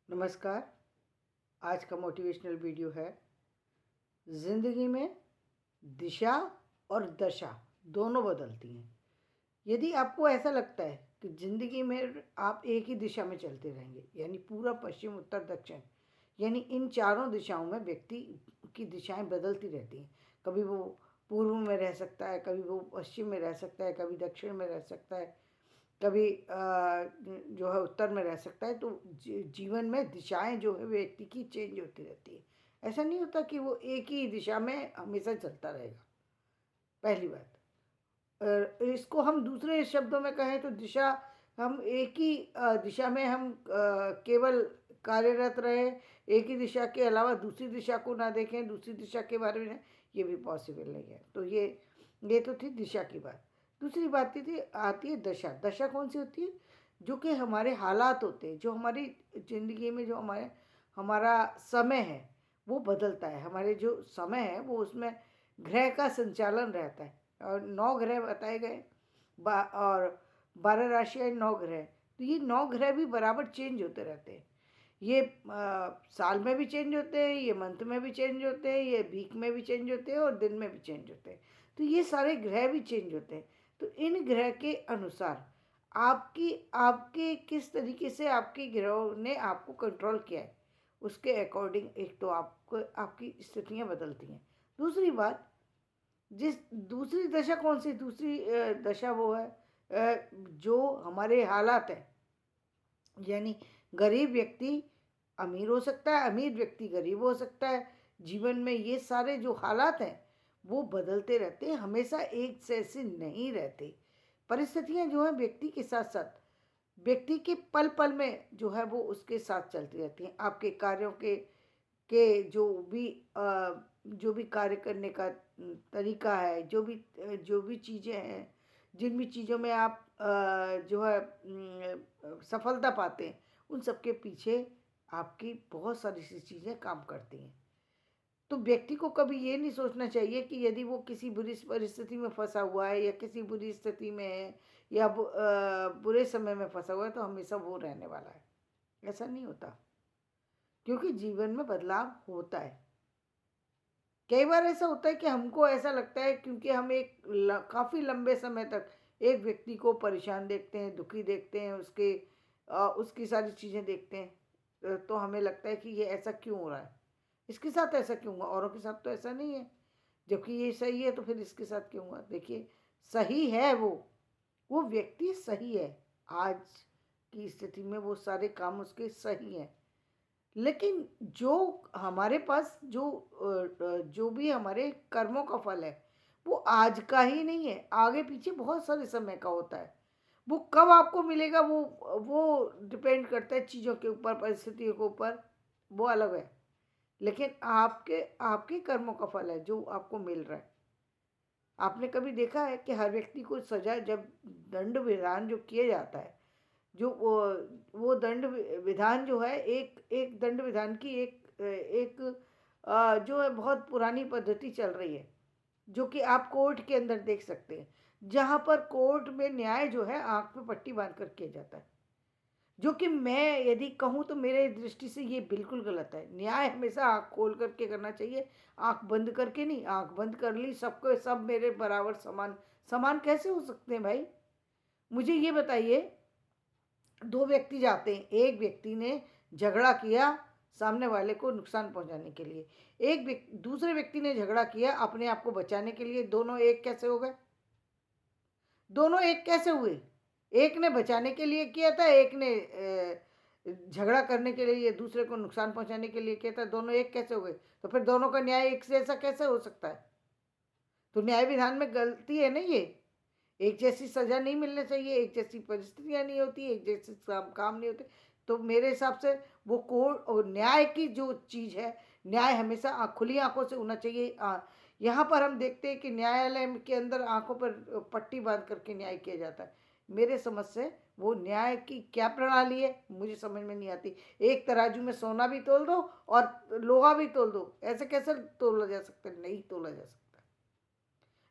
नमस्कार। आज का मोटिवेशनल वीडियो है, ज़िंदगी में दिशा और दशा दोनों बदलती हैं। यदि आपको ऐसा लगता है कि ज़िंदगी में आप एक ही दिशा में चलते रहेंगे, यानी पूरा पश्चिम उत्तर दक्षिण, यानी इन चारों दिशाओं में व्यक्ति की दिशाएं बदलती रहती हैं। कभी वो पूर्व में रह सकता है, कभी वो पश्चिम में रह सकता है, कभी दक्षिण में रह सकता है, कभी जो है उत्तर में रह सकता है। तो जीवन में दिशाएं जो है व्यक्ति की चेंज होती रहती है। ऐसा नहीं होता कि वो एक ही दिशा में हमेशा चलता रहेगा। पहली बात, इसको हम दूसरे शब्दों में कहें तो दिशा, हम एक ही दिशा में हम केवल कार्यरत रहे, एक ही दिशा के अलावा दूसरी दिशा को ना देखें, दूसरी दिशा के बारे में ये भी पॉसिबल नहीं है। तो ये तो थी दिशा की बात। दूसरी बात थी आती है दशा। दशा कौन सी होती है? जो कि हमारे हालात होते हैं, जो हमारी ज़िंदगी में जो हमारा समय है वो बदलता है। हमारे जो समय है वो उसमें ग्रह का संचालन रहता है और 9 ग्रह बताए गए और 12 राशियाँ, 9 ग्रह। तो ये 9 ग्रह भी बराबर चेंज होते रहते हैं। ये साल में भी चेंज होते हैं, ये मंथ में भी चेंज होते हैं, ये वीक में भी चेंज होते हैं और दिन में भी चेंज होते हैं। तो ये सारे ग्रह भी चेंज होते हैं। तो इन ग्रह के अनुसार आपकी आपके किस तरीके से आपके ग्रहों ने आपको कंट्रोल किया है, उसके अकॉर्डिंग एक तो आपको आपकी स्थितियाँ बदलती हैं। दूसरी बात, दूसरी दशा कौन सी? दूसरी दशा वो है जो हमारे हालात हैं। यानी गरीब व्यक्ति अमीर हो सकता है, अमीर व्यक्ति गरीब हो सकता है। जीवन में ये सारे जो हालात हैं वो बदलते रहते हैं, हमेशा एक जैसे नहीं रहते। परिस्थितियाँ जो हैं व्यक्ति के साथ साथ, व्यक्ति के पल पल में जो है वो उसके साथ चलती रहती हैं। आपके कार्यों के जो भी कार्य करने का तरीका है, जो भी चीज़ें हैं, जिन भी चीज़ों में आप जो है सफलता पाते हैं, उन सब के पीछे आपकी बहुत सारी सी चीज़ें काम करती हैं। तो व्यक्ति को कभी ये नहीं सोचना चाहिए कि यदि वो किसी बुरी परिस्थिति में फंसा हुआ है या किसी बुरी स्थिति में है या बुरे समय में फंसा हुआ है तो हमेशा वो रहने वाला है। ऐसा नहीं होता, क्योंकि जीवन में बदलाव होता है। कई बार ऐसा होता है कि हमको ऐसा लगता है, क्योंकि हम काफ़ी लंबे समय तक एक व्यक्ति को परेशान देखते हैं, दुखी देखते हैं, उसकी सारी चीज़ें देखते हैं, तो हमें लगता है कि ये ऐसा क्यों हो रहा है, इसके साथ ऐसा क्यों हुआ, औरों के साथ तो ऐसा नहीं है, जबकि ये सही है तो फिर इसके साथ क्यों हुआ। देखिए, सही है वो व्यक्ति सही है, आज की स्थिति में वो सारे काम उसके सही हैं। लेकिन जो हमारे पास जो भी हमारे कर्मों का फल है वो आज का ही नहीं है, आगे पीछे बहुत सारे समय का होता है। वो कब आपको मिलेगा वो डिपेंड करता है चीज़ों के ऊपर, परिस्थितियों के ऊपर, वो अलग है। लेकिन आपके आपके कर्मों का फल है जो आपको मिल रहा है। आपने कभी देखा है कि हर व्यक्ति को सजा, जब दंड विधान जो किया जाता है, जो वो दंड विधान जो है, एक एक दंड विधान की एक जो है बहुत पुरानी पद्धति चल रही है, जो कि आप कोर्ट के अंदर देख सकते हैं, जहाँ पर कोर्ट में न्याय जो है आँख पे पट्टी बांध कर किया जाता है। जो कि मैं यदि कहूँ तो मेरे दृष्टि से ये बिल्कुल गलत है। न्याय हमेशा आँख खोल करके करना चाहिए, आँख बंद करके नहीं। आँख बंद कर ली, सबको सब मेरे बराबर समान, समान कैसे हो सकते हैं भाई? मुझे ये बताइए, दो व्यक्ति जाते हैं, एक व्यक्ति ने झगड़ा किया सामने वाले को नुकसान पहुंचाने के लिए, दूसरे व्यक्ति ने झगड़ा किया अपने आप को बचाने के लिए। दोनों एक कैसे हो गए? दोनों एक कैसे हुए? एक ने बचाने के लिए किया था, एक ने झगड़ा करने के लिए, दूसरे को नुकसान पहुंचाने के लिए किया था। दोनों एक कैसे हो गए? तो फिर दोनों का न्याय एक जैसा कैसे हो सकता है? तो न्याय विधान में गलती है ना ये। एक जैसी सज़ा नहीं मिलनी चाहिए, एक जैसी परिस्थितियाँ नहीं होती, एक जैसे काम नहीं होते। तो मेरे हिसाब से वो कोर्ट और न्याय की जो चीज़ है, न्याय हमेशा खुली आँखों से होना चाहिए। यहाँ पर हम देखते हैं कि न्यायालय के अंदर आँखों पर पट्टी बांध करके न्याय किया जाता है। मेरे समझ से वो न्याय की क्या प्रणाली है मुझे समझ में नहीं आती। एक तराजू में सोना भी तोल दो और लोहा भी तोल दो, ऐसे कैसे तोला जा सकता है? नहीं तोला जा सकता।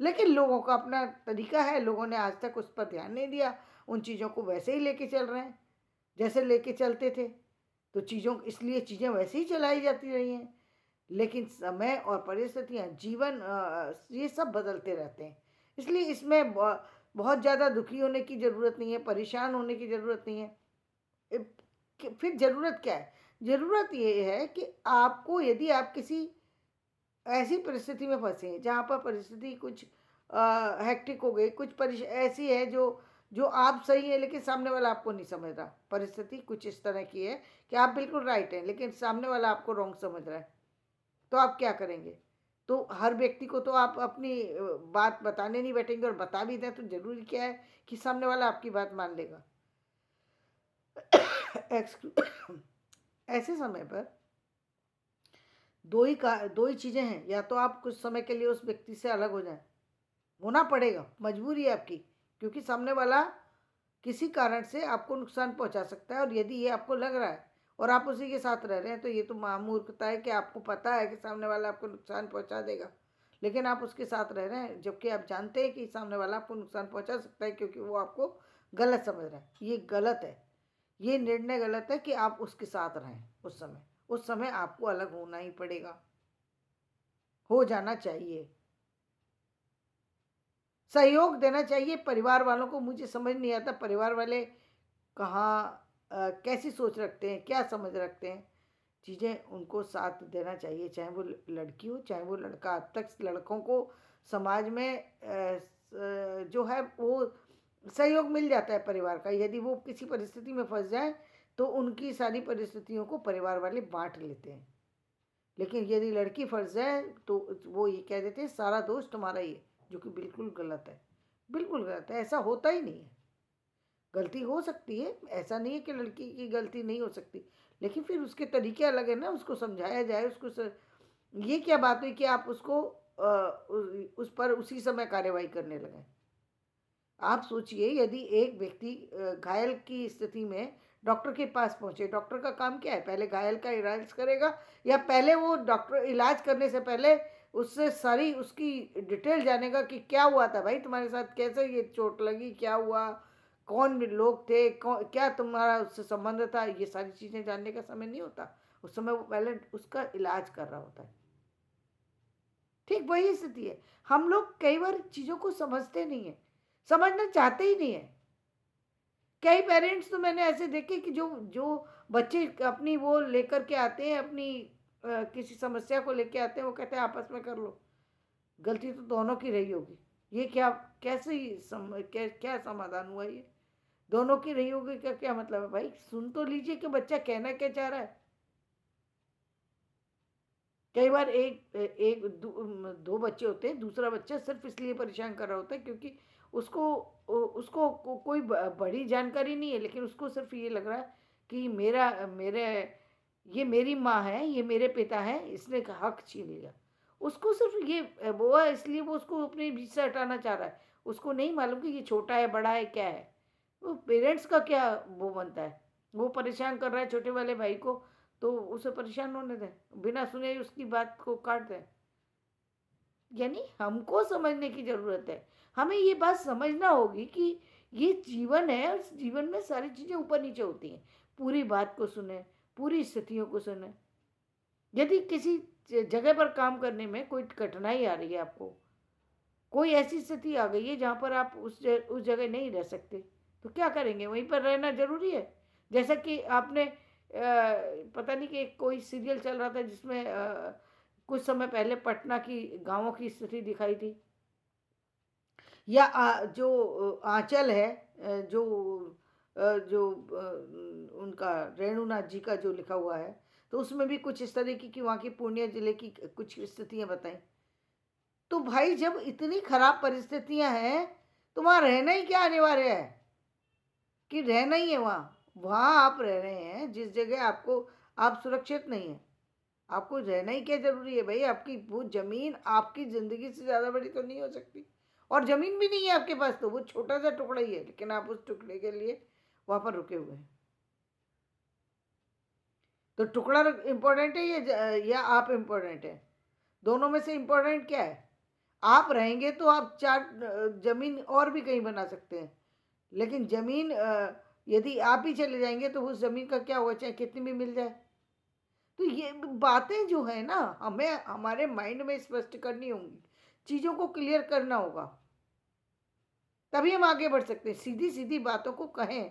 लेकिन लोगों का अपना तरीका है, लोगों ने आज तक उस पर ध्यान नहीं दिया, उन चीज़ों को वैसे ही लेके चल रहे हैं जैसे लेके चलते थे। तो इसलिए चीज़ें वैसे ही चलाई जाती रही हैं। लेकिन समय और परिस्थितियाँ, जीवन, ये सब बदलते रहते हैं। इसलिए इसमें बहुत ज़्यादा दुखी होने की ज़रूरत नहीं है, परेशान होने की ज़रूरत नहीं है। फिर ज़रूरत क्या है? ज़रूरत ये है कि आपको, यदि आप किसी ऐसी परिस्थिति में फंसे हैं जहाँ पर परिस्थिति कुछ हेक्टिक हो गई, कुछ ऐसी है जो जो आप सही है लेकिन सामने वाला आपको नहीं समझ रहा। परिस्थिति कुछ इस तरह की है कि आप बिल्कुल राइट हैं लेकिन सामने वाला आपको रॉन्ग समझ रहा है, तो आप क्या करेंगे? तो हर व्यक्ति को तो आप अपनी बात बताने नहीं बैठेंगे, और बता भी दें तो ज़रूरी क्या है कि सामने वाला आपकी बात मान लेगा। ऐसे समय पर दो ही चीज़ें हैं, या तो आप कुछ समय के लिए उस व्यक्ति से अलग हो जाएं, होना पड़ेगा, मजबूरी है आपकी, क्योंकि सामने वाला किसी कारण से आपको नुकसान पहुंचा सकता है। और यदि ये आपको लग रहा है और आप उसी के साथ रह रहे हैं, तो ये तो महामूर्खता है कि आपको पता है कि सामने वाला आपको नुकसान पहुंचा देगा, लेकिन आप उसके साथ रह रहे हैं, जबकि आप जानते हैं कि सामने वाला आपको नुकसान पहुंचा सकता है, क्योंकि वो आपको गलत समझ रहा है। ये गलत है, ये निर्णय गलत है कि आप उसके साथ रहें। उस समय आपको अलग होना ही पड़ेगा, हो जाना चाहिए, सहयोग देना चाहिए परिवार वालों को। मुझे समझ नहीं आता परिवार वाले कहाँ कैसी सोच रखते हैं, क्या समझ रखते हैं। चीज़ें उनको साथ देना चाहिए, चाहे वो लड़की हो चाहे वो लड़का। अब तक लड़कों को समाज में जो है वो सहयोग मिल जाता है परिवार का। यदि वो किसी परिस्थिति में फंस जाए तो उनकी सारी परिस्थितियों को परिवार वाले बांट लेते हैं। लेकिन यदि लड़की फंस जाए तो वो ये कह देते हैं सारा दोष तुम्हारा ही है, जो कि बिल्कुल गलत है, बिल्कुल गलत है। ऐसा होता ही नहीं है। गलती हो सकती है, ऐसा नहीं है कि लड़की की गलती नहीं हो सकती, लेकिन फिर उसके तरीके अलग है ना, उसको समझाया जाए। ये क्या बात हुई कि आप उसको उस पर उसी समय कार्रवाई करने लगे। आप सोचिए, यदि एक व्यक्ति घायल की स्थिति में डॉक्टर के पास पहुंचे, डॉक्टर का काम क्या है? पहले घायल का इलाज करेगा, या पहले वो डॉक्टर इलाज करने से पहले उससे सारी उसकी डिटेल जानेगा कि क्या हुआ था भाई तुम्हारे साथ, कैसे ये चोट लगी, क्या हुआ, कौन लोग थे, क्या तुम्हारा उससे संबंध था। ये सारी चीज़ें जानने का समय नहीं होता। उस समय वो पहले उसका इलाज कर रहा होता है। ठीक वही स्थिति है। हम लोग कई बार चीज़ों को समझते नहीं है, समझना चाहते ही नहीं है। कई पेरेंट्स तो मैंने ऐसे देखे कि जो जो बच्चे अपनी वो लेकर के आते हैं, अपनी किसी समस्या को लेके आते हैं, वो कहते हैं आपस में कर लो, गलती तो दोनों की रही होगी। ये क्या, क्या समाधान हुआ? ये दोनों की रही होगी क्या? क्या मतलब है भाई? सुन तो लीजिए कि बच्चा कहना क्या चाह रहा है। कई बार दो बच्चे होते हैं, दूसरा बच्चा सिर्फ इसलिए परेशान कर रहा होता है क्योंकि उसको कोई बड़ी जानकारी नहीं है, लेकिन उसको सिर्फ ये लग रहा है कि मेरा मेरे ये मेरी माँ है, ये मेरे पिता है, इसने हक छीन लिया। उसको सिर्फ ये वो है, इसलिए वो उसको अपने बीच से हटाना चाह रहा है। उसको नहीं मालूम कि ये छोटा है, बड़ा है, क्या है। वो पेरेंट्स का क्या वो बनता है? वो परेशान कर रहा है छोटे वाले भाई को, तो उसे परेशान होने दें, बिना सुने ही उसकी बात को काट दें। यानी हमको समझने की ज़रूरत है। हमें ये बात समझना होगी कि ये जीवन है, और इस जीवन में सारी चीज़ें ऊपर नीचे होती हैं। पूरी बात को सुने, पूरी स्थितियों को सुने। यदि किसी जगह पर काम करने में कोई कठिनाई आ रही है आपको, कोई ऐसी स्थिति आ गई है जहाँ पर आप उस जगह नहीं रह सकते, तो क्या करेंगे? वहीं पर रहना ज़रूरी है। जैसा कि आपने पता नहीं कि कोई सीरियल चल रहा था जिसमें कुछ समय पहले पटना की गाँवों की स्थिति दिखाई थी, या जो आंचल है, जो उनका रेणुनाथ जी का जो लिखा हुआ है, तो उसमें भी कुछ इस तरह की वहाँ की पूर्णिया जिले की कुछ स्थितियाँ बताई। तो भाई जब इतनी खराब परिस्थितियां हैं, तो वहां रहना ही क्या अनिवार्य है कि रहना ही है? वहां वहां आप रह रहे हैं जिस जगह आपको, आप सुरक्षित नहीं है, आपको रहना ही क्या जरूरी है भाई? आपकी वो जमीन आपकी जिंदगी से ज्यादा बड़ी तो नहीं हो सकती, और जमीन भी नहीं है आपके पास, तो वो छोटा सा टुकड़ा ही है, लेकिन आप उस टुकड़े के लिए वहां पर रुके हुए हैं। तो टुकड़ा इम्पोर्टेंट है या आप इम्पोर्टेंट है? दोनों में से इम्पोर्टेंट क्या है? आप रहेंगे तो आप चार जमीन और भी कहीं बना सकते हैं, लेकिन जमीन यदि आप ही चले जाएंगे तो उस ज़मीन का क्या होगा, चाहे कितनी भी मिल जाए। तो ये बातें जो है ना, हमें हमारे माइंड में स्पष्ट करनी होंगी, चीज़ों को क्लियर करना होगा, तभी हम आगे बढ़ सकते हैं। सीधी सीधी बातों को कहें,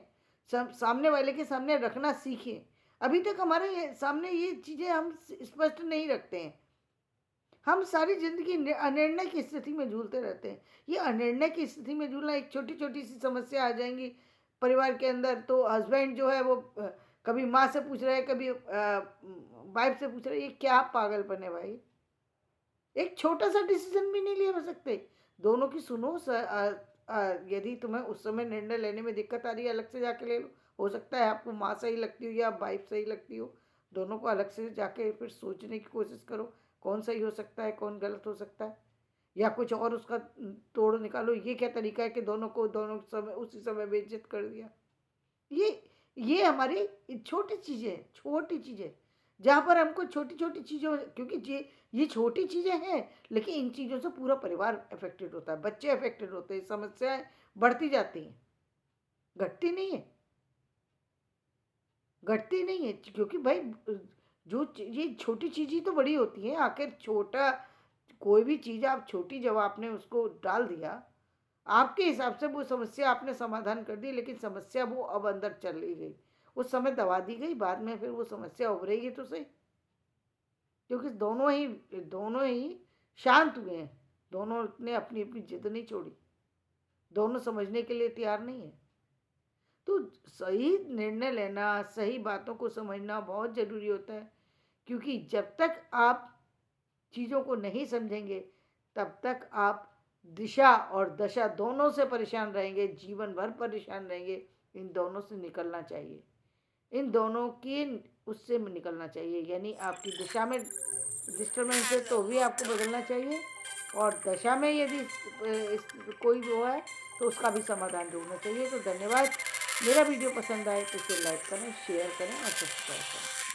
सामने वाले के सामने रखना सीखें। अभी तक हमारे सामने ये चीज़ें हम स्पष्ट नहीं रखते हैं। हम सारी ज़िंदगी अनिर्णय की स्थिति में झूलते रहते हैं। ये अनिर्णय की स्थिति में झूलना, एक छोटी छोटी सी समस्या आ जाएंगी परिवार के अंदर, तो हस्बैंड जो है वो कभी माँ से पूछ रहा है, कभी वाइफ से पूछ रहा है। ये क्या पागलपन है भाई। एक छोटा सा डिसीजन भी नहीं ले सकते। दोनों की सुनो। यदि तुम्हें उस समय निर्णय लेने में दिक्कत आ रही है, अलग से जाके ले लो। हो सकता है आपको माँ सही लगती हो या वाइफ सही लगती हो, दोनों को अलग से जाके फिर सोचने की कोशिश करो, कौन सही हो सकता है, कौन गलत हो सकता है, या कुछ और उसका तोड़ निकालो। ये क्या तरीका है कि दोनों को दोनों समय उसी समय बेइज्जत कर दिया। ये हमारी छोटी चीज़ें, छोटी चीज़ें, जहाँ पर हमको छोटी छोटी चीज़ों, क्योंकि ये छोटी चीज़ें हैं, लेकिन इन चीज़ों से पूरा परिवार अफेक्टेड होता है, बच्चे अफेक्टेड होते हैं, समस्याएं बढ़ती जाती हैं, घटती नहीं है, घटती नहीं है। क्योंकि भाई ये छोटी चीज़ ही तो बड़ी होती है। आखिर छोटा कोई भी चीज़ आप छोटी, जब आपने उसको डाल दिया, आपके हिसाब से वो समस्या आपने समाधान कर दी, लेकिन समस्या वो अब अंदर चल ही गई, उस समय दबा दी गई, बाद में फिर वो समस्या उभरेगी तो सही। क्योंकि दोनों ही शांत हुए हैं, दोनों ने अपनी अपनी जिद नहीं छोड़ी, दोनों समझने के लिए तैयार नहीं है। तो सही निर्णय लेना, सही बातों को समझना बहुत ज़रूरी होता है। क्योंकि जब तक आप चीज़ों को नहीं समझेंगे, तब तक आप दिशा और दशा दोनों से परेशान रहेंगे, जीवन भर परेशान रहेंगे। इन दोनों से निकलना चाहिए, इन दोनों की उससे निकलना चाहिए। यानी आपकी दिशा में डिस्टर्बेंस है तो भी आपको बदलना चाहिए, और दशा में यदि कोई वो है तो उसका भी समाधान ढूंढना चाहिए। तो धन्यवाद। मेरा वीडियो पसंद आए तो इसे लाइक करें, शेयर करें और सब्सक्राइब करें।